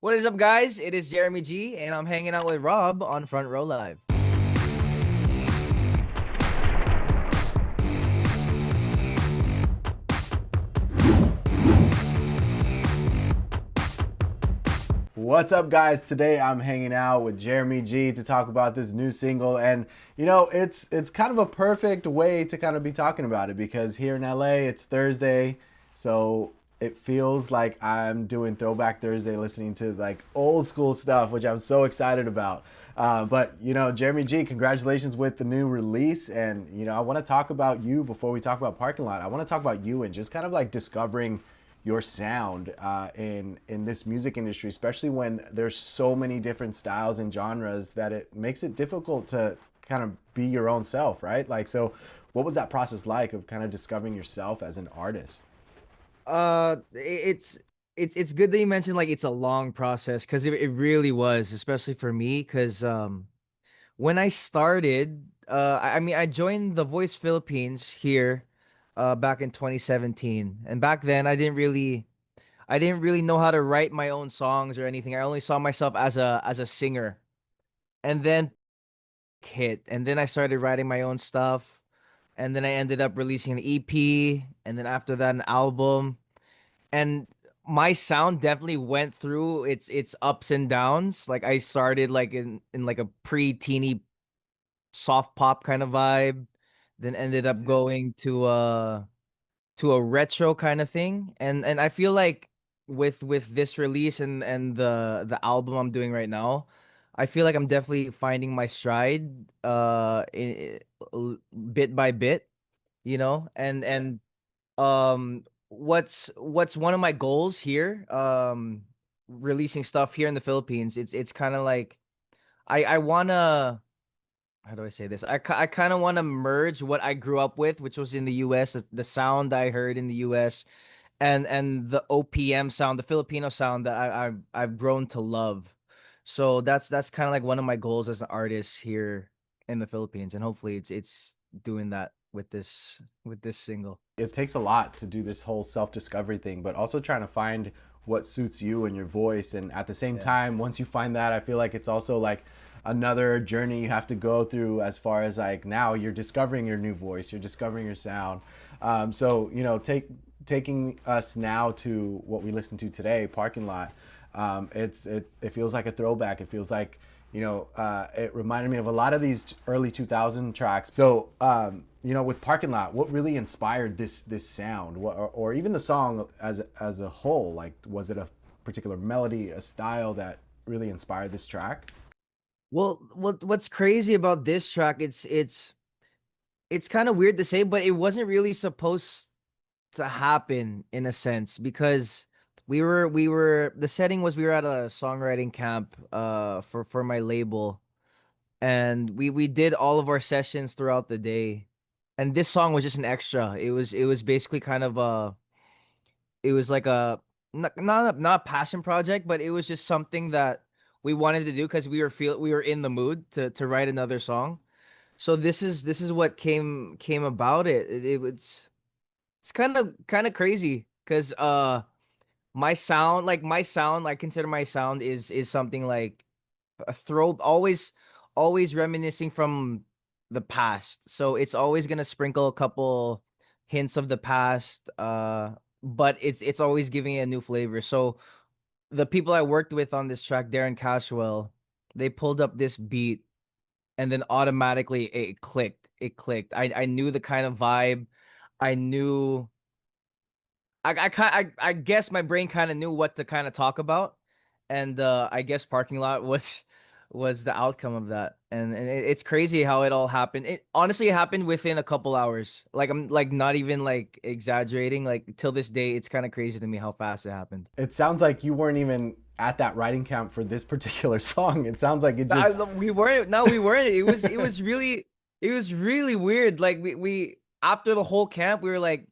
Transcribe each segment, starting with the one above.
What is up, guys? It is Jeremy G, and I'm hanging out with Rob on Front Row Live. What's up, guys? Today I'm hanging out with Jeremy G to talk about this new single, and it's kind of a perfect way to kind of be talking about it because here in LA it's Thursday, so it feels like I'm doing Throwback Thursday, listening to like old school stuff, which I'm so excited about. But Jeremy G, congratulations with the new release, and I want to talk about you before we talk about Parking Lot. I want to talk about you and just kind of like discovering your sound in this music industry, especially when there's so many different styles and genres that it makes it difficult to kind of be your own self, right? Like, so what was that process like of kind of discovering yourself as an artist? It's good that you mentioned like it's a long process because it really was, especially for me. Because when I started, I joined the Voice Philippines here, back in 2017, and back then I didn't really know how to write my own songs or anything. I only saw myself as a singer, and then hit, and then I started writing my own stuff, and then I ended up releasing an EP, and then after that an album, and my sound definitely went through its ups and downs. Like I started like in like a pre-teeny soft pop kind of vibe, then ended up going to a retro kind of thing. And I feel like with this release and the album I'm doing right now, I feel like I'm definitely finding my stride bit by bit, and what's one of my goals here, releasing stuff here in the Philippines. It's kind of like I want to, how do I say this? I kind of want to merge what I grew up with, which was in the US, the sound I heard in the US, and the OPM sound, the Filipino sound that I've grown to love. So that's kind of like one of my goals as an artist here in the Philippines, and hopefully it's doing that with this single. It takes a lot to do this whole self-discovery thing, but also trying to find what suits you and your voice. And at the same Yeah. time, once you find that, I feel like it's also like another journey you have to go through as far as like now you're discovering your new voice, you're discovering your sound. Taking us now to what we listened to today, Parking Lot. It feels like a throwback. It feels like it reminded me of a lot of these early 2000 tracks. So, with Parking Lot, what really inspired this sound, or even the song as a whole? Like, was it a particular melody, a style that really inspired this track? Well, what's crazy about this track? It's kind of weird to say, but it wasn't really supposed to happen in a sense because we were the setting was we were at a songwriting camp for my label, and we did all of our sessions throughout the day, and this song was just an extra. It was basically kind of it was like a not a passion project, but it was just something that we wanted to do because we were in the mood to write another song. So this is what came about it was it's kind of crazy because my sound, I consider my sound is something like a throw, always reminiscing from the past. So it's always gonna sprinkle a couple hints of the past, but it's always giving it a new flavor. So the people I worked with on this track, Darren Cashwell, they pulled up this beat, and then automatically it clicked. It clicked. I knew the kind of vibe. I knew I guess my brain kind of knew what to kind of talk about, and I guess Parking Lot was the outcome of that. And it's crazy how it all happened. It honestly happened within a couple hours. Like I'm like not even like exaggerating. Like till this day, it's kind of crazy to me how fast it happened. It sounds like you weren't even at that writing camp for this particular song. It sounds like it just We weren't. No, we weren't. It was really weird. Like we after the whole camp, we were like,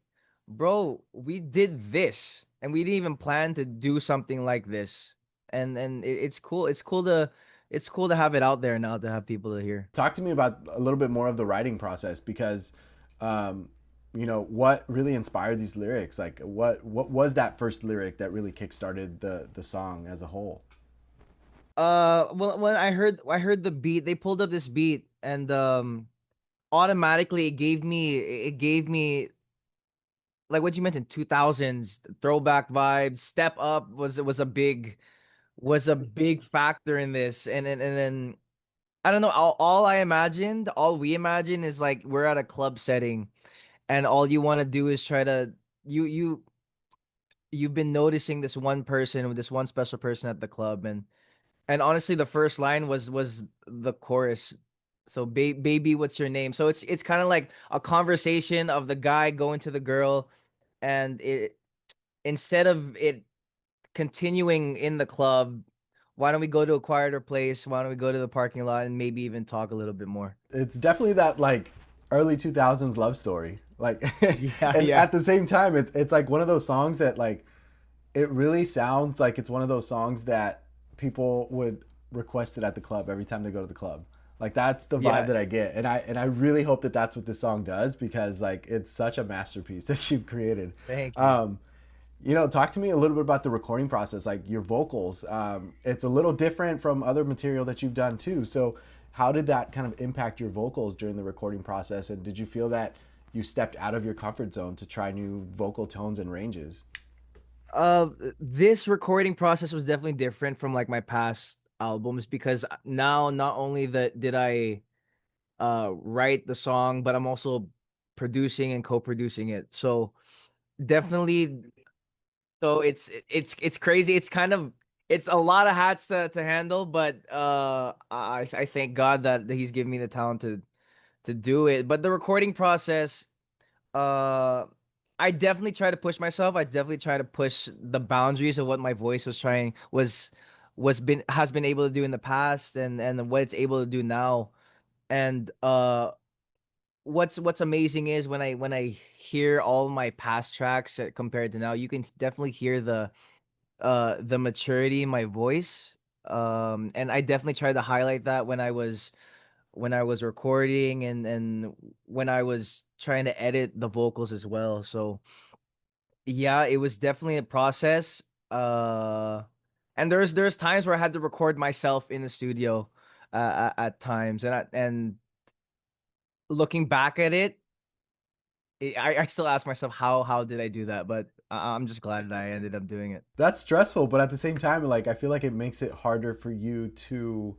bro, we did this, and we didn't even plan to do something like this. And it's cool. It's cool to have it out there now to have people to hear. talk to me about a little bit more of the writing process because um, what really inspired these lyrics, like what was that first lyric that really kickstarted the song as a whole? Well, when I heard the beat, they pulled up this beat, and automatically it gave me like what you mentioned, 2000s throwback vibes. Step Up was a big factor in this, and then I don't know. All we imagine is like we're at a club setting, and all you want to do is try to you you you've been noticing this one person with this one special person at the club, and honestly, the first line was the chorus. So, baby, what's your name? So it's kind of like a conversation of the guy going to the girl, and it instead of it continuing in the club, why don't we go to a quieter place? Why don't we go to the parking lot and maybe even talk a little bit more? It's definitely that like early 2000s love story. Like Yeah, and yeah, at the same time it's like one of those songs that like it really sounds like it's one of those songs that people would request it at the club every time they go to the club. Like that's the vibe yeah. that I get, and I really hope that that's what this song does because like it's such a masterpiece that you've created. Thank you. Um, talk to me a little bit about the recording process, like your vocals. It's a little different from other material that you've done too. So, how did that kind of impact your vocals during the recording process? And did you feel that you stepped out of your comfort zone to try new vocal tones and ranges? Uh, this recording process was definitely different from like my past albums because now not only that did I write the song, but I'm also producing and co-producing it. So definitely, so it's crazy. It's a lot of hats to handle, but I thank God that He's given me the talent to do it. But the recording process, uh I definitely try to push myself. I definitely try to push the boundaries of what my voice was has been able to do in the past, and what it's able to do now. And what's amazing is when I hear all my past tracks compared to now, you can definitely hear the maturity in my voice. And I definitely tried to highlight that when I was recording, and when I was trying to edit the vocals as well. So yeah, it was definitely a process. And there's times where I had to record myself in the studio at times, and looking back at it, I still ask myself how did I do that? But I'm just glad that I ended up doing it. That's stressful, but at the same time, like I feel like it makes it harder for you to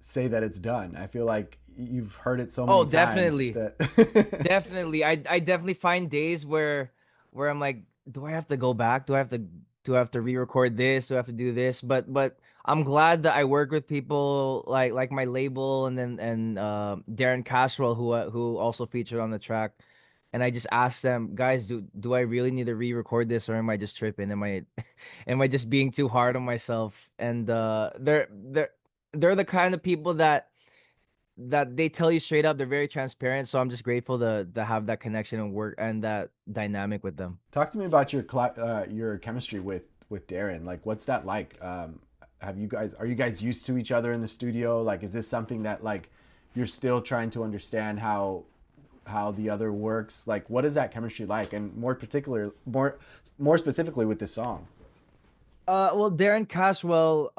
say that it's done. I feel like you've heard it so Oh, many times definitely. that Definitely. I definitely find days where I'm like, do I have to go back? Do I have to re-record this? Do I have to do this? But I'm glad that I work with people like my label, and Darren Caswell, who also featured on the track. And I just asked them, guys, do I really need to re-record this, or am I just tripping? Am I just being too hard on myself? And they're the kind of people that they tell you straight up. They're very transparent. So I'm just grateful to have that connection and work and that dynamic with them. talk to me about your chemistry with Darren. Like, what's that like? Have you guys are you guys used to each other in the studio? Like, is this something that like you're still trying to understand how the other works? Like, what is that chemistry like? And more specifically with this song. Well, Darren Caswell,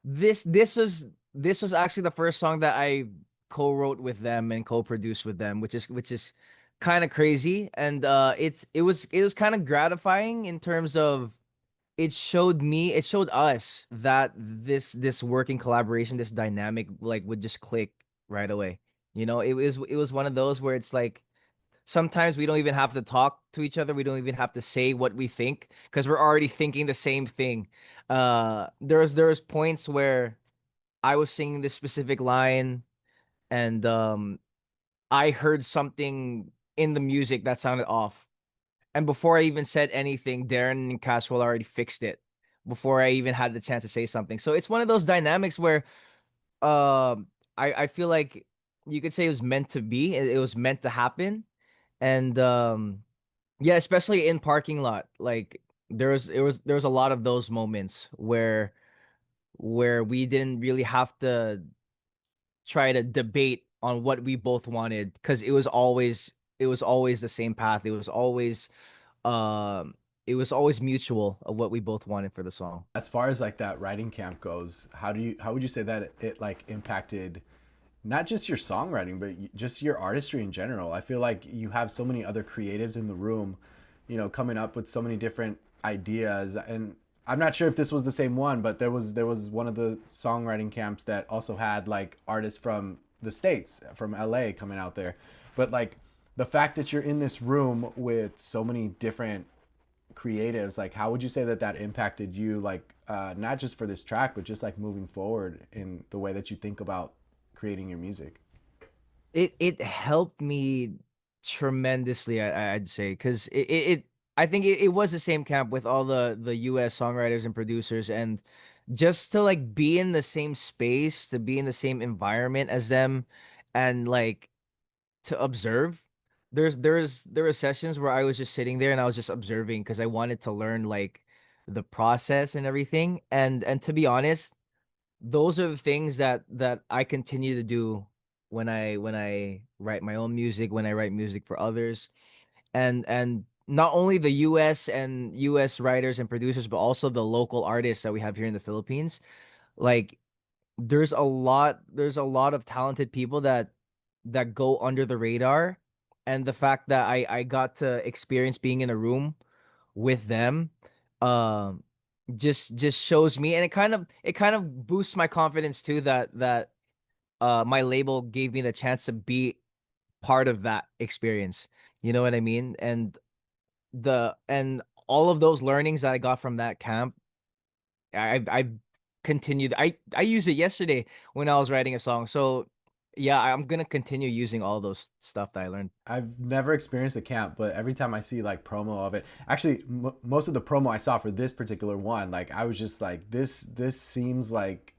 this was actually the first song that I co-wrote with them and co-produced with them, which is kind of crazy. And it was kind of gratifying in terms of it showed us that this working collaboration, this dynamic, like, would just click right away. It was one of those where it's like sometimes we don't even have to talk to each other. We don't even have to say what we think because we're already thinking the same thing. There was points where I was singing this specific line, and I heard something in the music that sounded off. And before I even said anything, Darren and Caswell already fixed it before I even had the chance to say something. So it's one of those dynamics where I feel like you could say it was meant to be. It was meant to happen. And yeah, especially in parking lot. Like there was a lot of those moments where we didn't really have to try to debate on what we both wanted because it was always the same path. It was always um it was always mutual of what we both wanted for the song. As far as like that writing camp goes, how would you say that it like impacted not just your songwriting, but just your artistry in general? I feel like you have so many other creatives in the room, coming up with so many different ideas. And I'm not sure if this was the same one, but there was one of the songwriting camps that also had like artists from the States, from LA coming out there. But like the fact that you're in this room with so many different creatives, like how would you say that that impacted you, like not just for this track, but just like moving forward in the way that you think about creating your music? It helped me tremendously, I'd say, because I think it was the same camp with all the US songwriters and producers, and just to like be in the same space, to be in the same environment as them, and like to observe. There were sessions where I was just sitting there and I was just observing because I wanted to learn like the process and everything. And to be honest, those are the things that I continue to do when I write my own music, when I write music for others. And not only the US and US writers and producers, but also the local artists that we have here in the Philippines. Like there's a lot of talented people that go under the radar, and the fact that I got to experience being in a room with them um just shows me, and it kind of boosts my confidence too, that my label gave me the chance to be part of that experience. You know what I mean? And all of those learnings that I got from that camp, I continued. I used it yesterday when I was writing a song. So yeah, I'm gonna continue using all those stuff that I learned. I've never experienced the camp, but every time I see like promo of it, actually, most of the promo I saw for this particular one, like I was just like, this seems like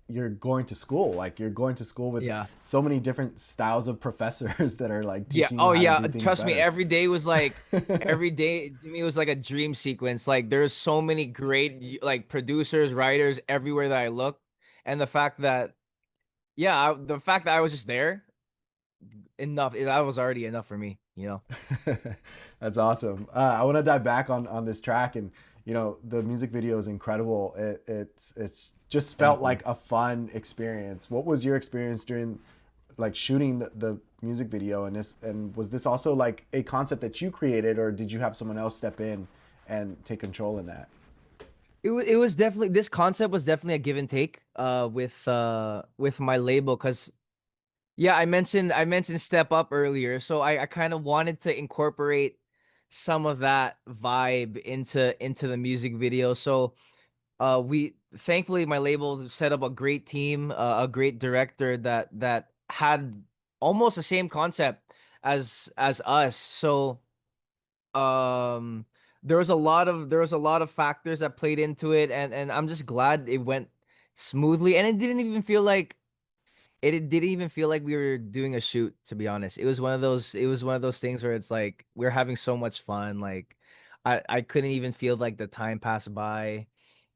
you're going to school. Like you're going to school with Yeah. so many different styles of professors that are like Yeah. teaching you Oh how to yeah. do things Trust me, better. every day to me was like a dream sequence. Like there's so many great like producers, writers everywhere that I look. And the fact that the fact that I was just there, enough, that was already enough for me, you know. That's awesome. I want to dive back on this track, and the music video is incredible. It's just felt Thank you. like a fun experience. What was your experience during like shooting the music video, and was this also like a concept that you created, or did you have someone else step in and take control in that? It was definitely, this concept was definitely a give and take with my label, because yeah, I mentioned Step Up earlier. So I kind of wanted to incorporate some of that vibe into the music video. So we thankfully my label set up a great team, a great director that had almost the same concept as us. So um there was a lot of factors that played into it, and I'm just glad it went smoothly, and it didn't even feel like we were doing a shoot, to be honest. It was one of those things where it's like we're having so much fun. Like I couldn't even feel like the time pass by.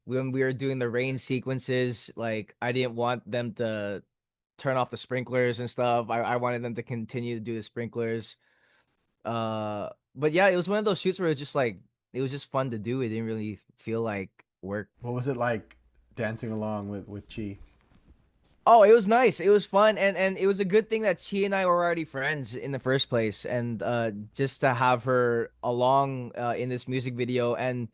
When we were doing the rain sequences, like I didn't want them to turn off the sprinklers and stuff. I wanted them to continue to do the sprinklers. But yeah, it was one of those shoots where it was just fun to do. It didn't really feel like work. What was it like dancing along with Chi? Oh, it was nice. It was fun, and it was a good thing that she and I were already friends in the first place, and just to have her along in this music video, and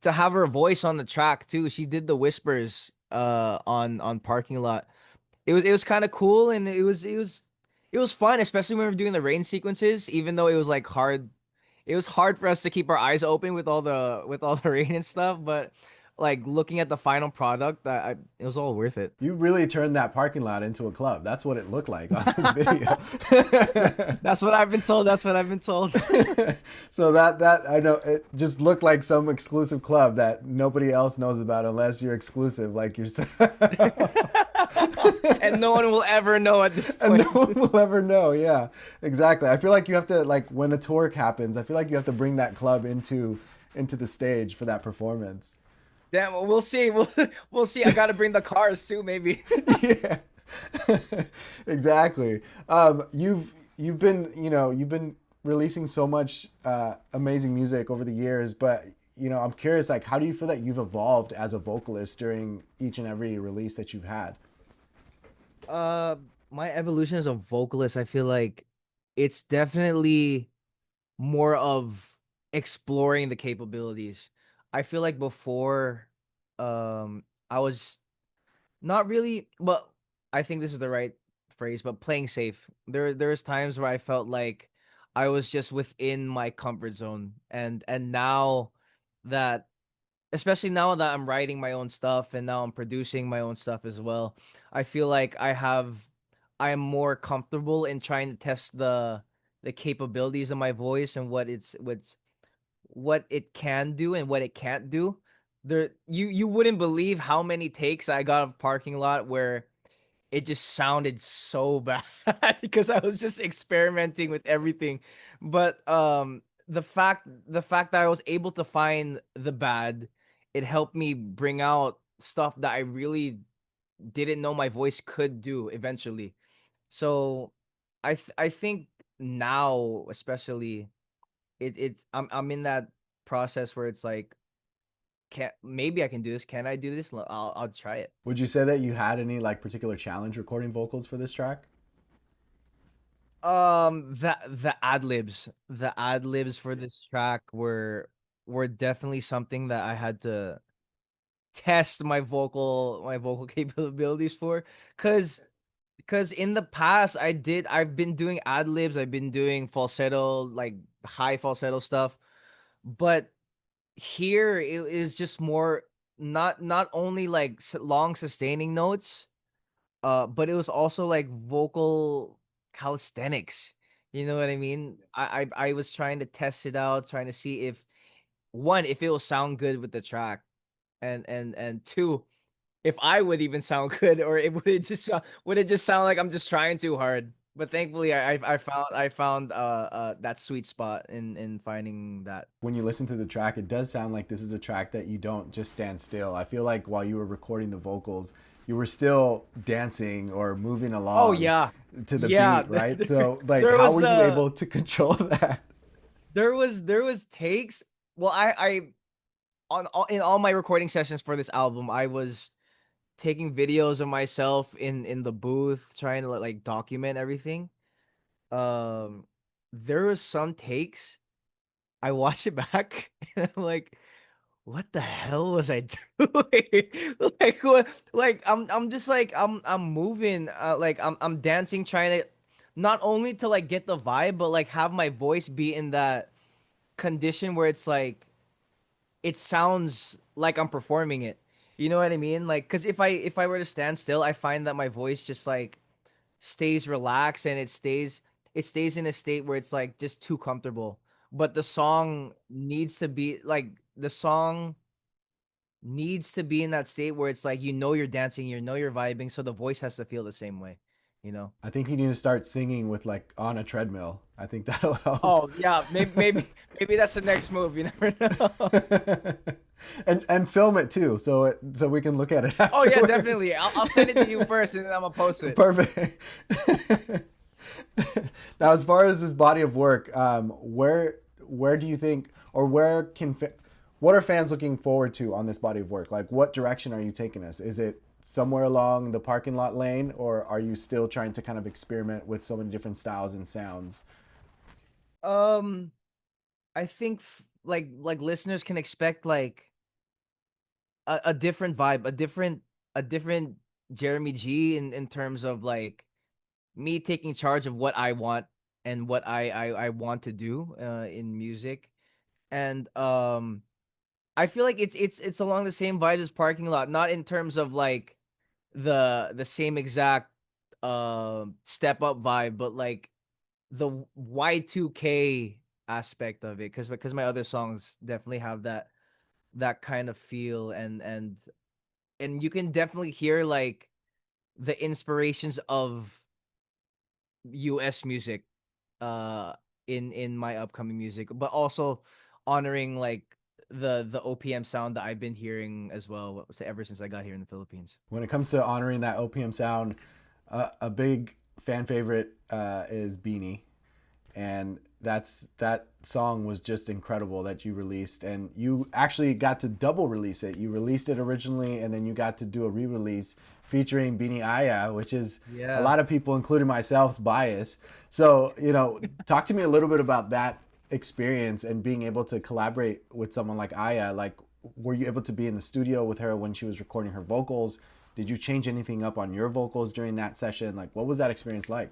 to have her voice on the track too. She did the whispers on Parking Lot. It was kind of cool, and it was fun, especially when we were doing the rain sequences, even though it was like hard. It was hard for us to keep our eyes open with all the rain and stuff, but like looking at the final product, it was all worth it. You really turned that parking lot into a club. That's what it looked like on this video. That's what I've been told. That's what I've been told. So that I know it just looked like some exclusive club that nobody else knows about unless you're exclusive like yourself. And no one will ever know at this And no point. one will ever know. Yeah, exactly. I feel like you have to, like, when a tour happens, I feel like you have to bring that club into the stage for that performance. Damn, well, we'll see. We'll see. I got to bring the cars too, maybe. Yeah. Exactly. You've been releasing so much amazing music over the years, but I'm curious, like, how do you feel that you've evolved as a vocalist during each and every release that you've had? Uh, my evolution as a vocalist, I feel like it's definitely more of exploring the capabilities. I feel like before, I was not really, well, I think this is the right phrase, but playing safe. There's times where I felt like I was just within my comfort zone, and now that, especially now that I'm writing my own stuff and now I'm producing my own stuff as well, I feel like I'm more comfortable in trying to test the capabilities of my voice and what it can do and what it can't do. You wouldn't believe how many takes I got of parking lot where it just sounded so bad because I was just experimenting with everything. But the fact that I was able to find the bad, it helped me bring out stuff that I really didn't know my voice could do eventually. So I think now especially I'm in that process where it's like, can maybe I can do this. Can I do this? I'll try it. Would you say that you had any like particular challenge recording vocals for this track? The ad libs for this track were definitely something that I had to test my vocal capabilities for, cuz in the past I've been doing ad libs, I've been doing falsetto, like high falsetto stuff, but here it is just more, not only like long sustaining notes, but it was also like vocal calisthenics. You know what I mean? I was trying to test it out, trying to see if, one, if it will sound good with the track, and two, if I would even sound good, or would it just sound like I'm just trying too hard. But thankfully, I found that sweet spot in finding that. When you listen to the track, it does sound like this is a track that you don't just stand still. I feel like while you were recording the vocals, you were still dancing or moving Oh along yeah, to the yeah. beat, right? So, like, There how was were you able to control that? there was takes. Well, I in all my recording sessions for this album, I was taking videos of myself in the booth, trying to like document everything. Um, there was some takes I watch it back and I'm like, what the hell was I doing? Like what? Like I'm just like I'm moving, like I'm dancing, trying to not only to like get the vibe, but like have my voice be in that condition where it's like it sounds like I'm performing it. You know what I mean? Like, cause if I were to stand still, I find that my voice just like stays relaxed, and it stays in a state where it's like just too comfortable. But the song needs to be in that state where it's like, you're dancing, you're vibing, so the voice has to feel the same way, you know? I think you need to start singing with like on a treadmill. I think that'll help. Oh yeah, maybe that's the next move. You never know. And film it too, so we can look at it Oh yeah, afterwards. definitely. I'll send it to you first, and then I'm gonna post it. Perfect. Now, as far as this body of work, where do you think, or what are fans looking forward to on this body of work? Like, what direction are you taking us? Is it somewhere along the parking lot lane, or are you still trying to kind of experiment with so many different styles and sounds? Um, I think like listeners can expect like a different vibe, a different Jeremy G in terms of like me taking charge of what I want and what I want to do in music. And I feel like it's along the same vibes as Parking Lot, not in terms of like the same exact step up vibe, but like the Y2K aspect of it, because my other songs definitely have that kind of feel, and you can definitely hear like the inspirations of US music uh in my upcoming music, but also honoring like the OPM sound that I've been hearing as well ever since I got here in the Philippines. When it comes to honoring that OPM sound, a big fan favorite is BINI. and that song was just incredible that you released, and you actually got to double release it. You released it originally, and then you got to do a re-release featuring BINI Aiah, which is a Yeah. lot of people, including myself's bias. So, talk to me a little bit about that experience and being able to collaborate with someone like Aya. Like, were you able to be in the studio with her when she was recording her vocals? Did you change anything up on your vocals during that session? Like, what was that experience like?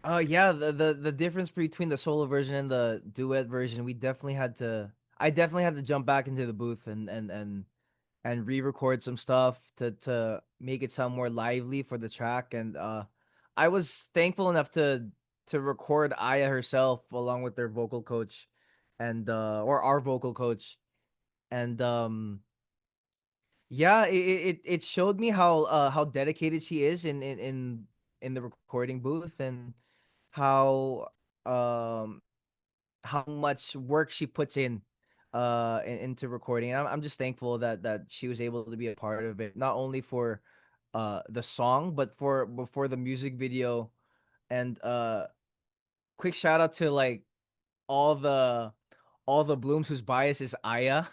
Yeah, the difference between the solo version and the duet version, we definitely had to I definitely had to jump back into the booth and re-record some stuff to make it sound more lively for the track. And I was thankful enough to record Aya herself along with their vocal coach and or our vocal coach. And yeah, it showed me how dedicated she is in the recording booth, and how um how much work she puts into recording. And I'm just thankful that she was able to be a part of it, not only for the song, but for the music video. And quick shout out to like all the all the blooms whose bias is Aya.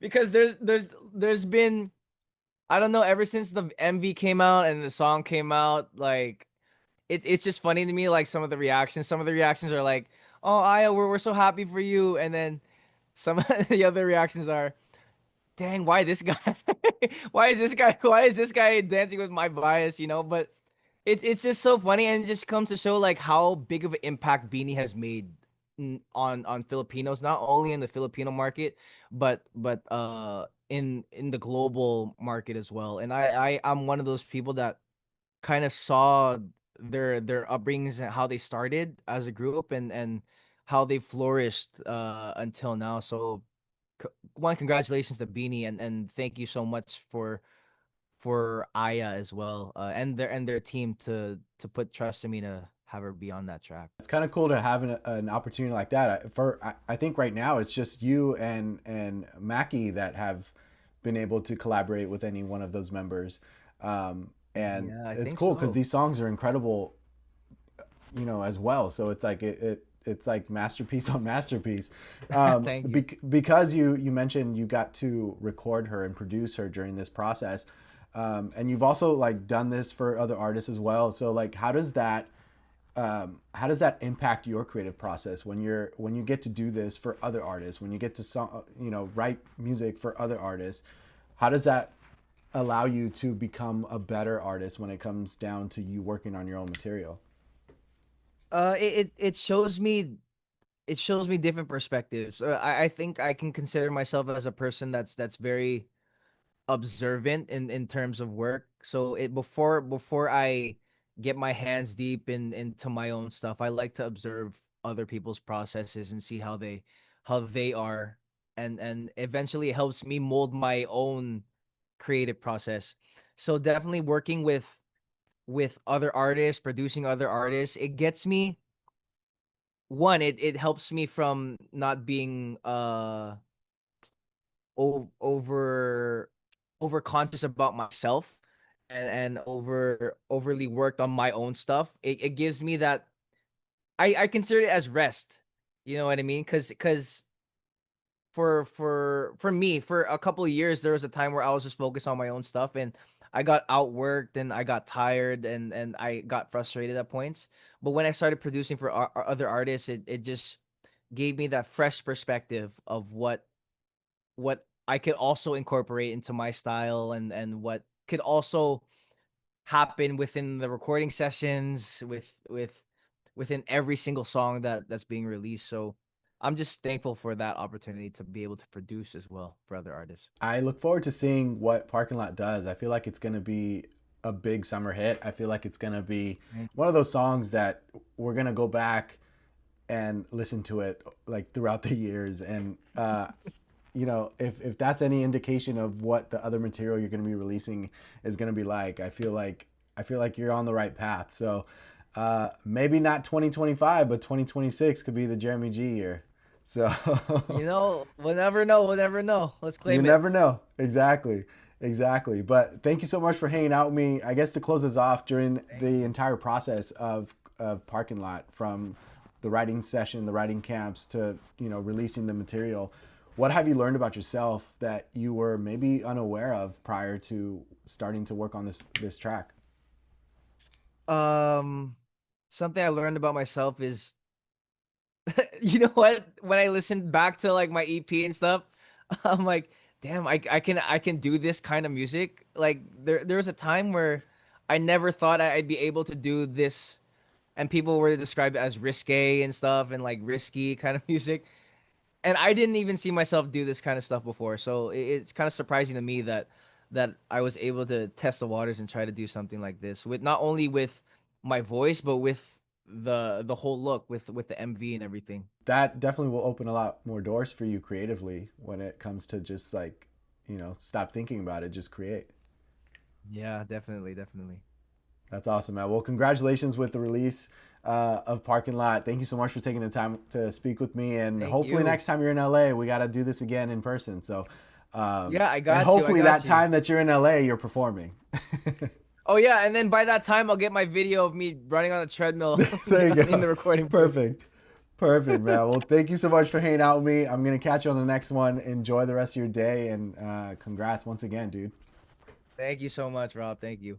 Because there's been, I don't know, ever since the MV came out and the song came out, like it's just funny to me, like some of the reactions are like, "Oh, Aya, we're so happy for you," and then some of the other reactions are, "Dang, why this guy? Why is this guy dancing with my bias?" But it's just so funny, and it just comes to show like how big of an impact Beanie has made on Filipinos, not only in the Filipino market, but in the global market as well. And I'm one of those people that kind of saw their upbringings and how they started as a group, and how they flourished until now. So congratulations to Beanie, and thank you so much for Aya as well, and their team to put trust in me to have her be on that track. It's kind of cool to have an opportunity like that. I think right now it's just you and Mackie that have been able to collaborate with any one of those members, and Yeah, I it's think cool because so. these songs are incredible, as well. So it's like it's like masterpiece on masterpiece. Thank you. Because you mentioned you got to record her and produce her during this process, and you've also like done this for other artists as well. So like, how does that impact your creative process when you get to do this for other artists, when you get to write music for other artists? How does that allow you to become a better artist when it comes down to you working on your own material? It shows me different perspectives. I think I can consider myself as a person that's very observant in terms of work. So it before I get my hands deep into my own stuff, I like to observe other people's processes and see how they are, and eventually it helps me mold my own creative process. So definitely working with other artists, producing other artists, it gets me one, it helps me from not being over over conscious about myself, and overly worked on my own stuff. It gives me that, I consider it as rest. You know what I mean? Because for me, for a couple of years there was a time where I was just focused on my own stuff, and I got outworked and I got tired, and I got frustrated at points. But when I started producing for other artists, it just gave me that fresh perspective of what I could also incorporate into my style, and what could also happen within the recording sessions, within every single song that's being released. So I'm just thankful for that opportunity to be able to produce as well for other artists. I look forward to seeing what Parking Lot does. I feel like it's going to be a big summer hit. I feel like it's going to be Thank one of those songs that we're going to go back and listen to it like throughout the years. And if that's any indication of what the other material you're going to be releasing is going to be like, I feel like you're on the right path. So maybe not 2025, but 2026 could be the Jeremy G year. So you. We'll never know. We'll never know. Let's you claim it. never know. Exactly. Exactly. But thank you so much for hanging out with me. I guess to close us off during Thank the you. entire process of of Parking Lot, from the writing session, the writing camps, to releasing the material. What have you learned about yourself that you were maybe unaware of prior to starting to work on this track? Um, Something I learned about myself is, you know what? When I listened back to like my EP and stuff, I'm like, damn, I can do this kind of music. Like there was a time where I never thought I'd be able to do this, and people were described it as risque and stuff and like risky kind of music. And I didn't even see myself do this kind of stuff before. So it's kind of surprising to me that I was able to test the waters and try to do something like this with not only with my voice but with the whole look with the MV and everything. That definitely will open a lot more doors for you creatively when it comes to just like, stop thinking about it, just create. Yeah, definitely, definitely. That's awesome, man. Well, congratulations with the release of Parking Lot. Thank you so much for taking the time to speak with me. And Thank hopefully you. next time you're in LA, we got to do this again in person. So, Yeah, I and got you. I hopefully that got you. time that you're in LA, you're performing. Oh yeah, and then by that time I'll get my video of me running on the treadmill There you in go. the recording booth. Perfect. Perfect, man. Well, thank you so much for hanging out with me. I'm going to catch you on the next one. Enjoy the rest of your day, and congrats once again, dude. Thank you so much, Rob. Thank you.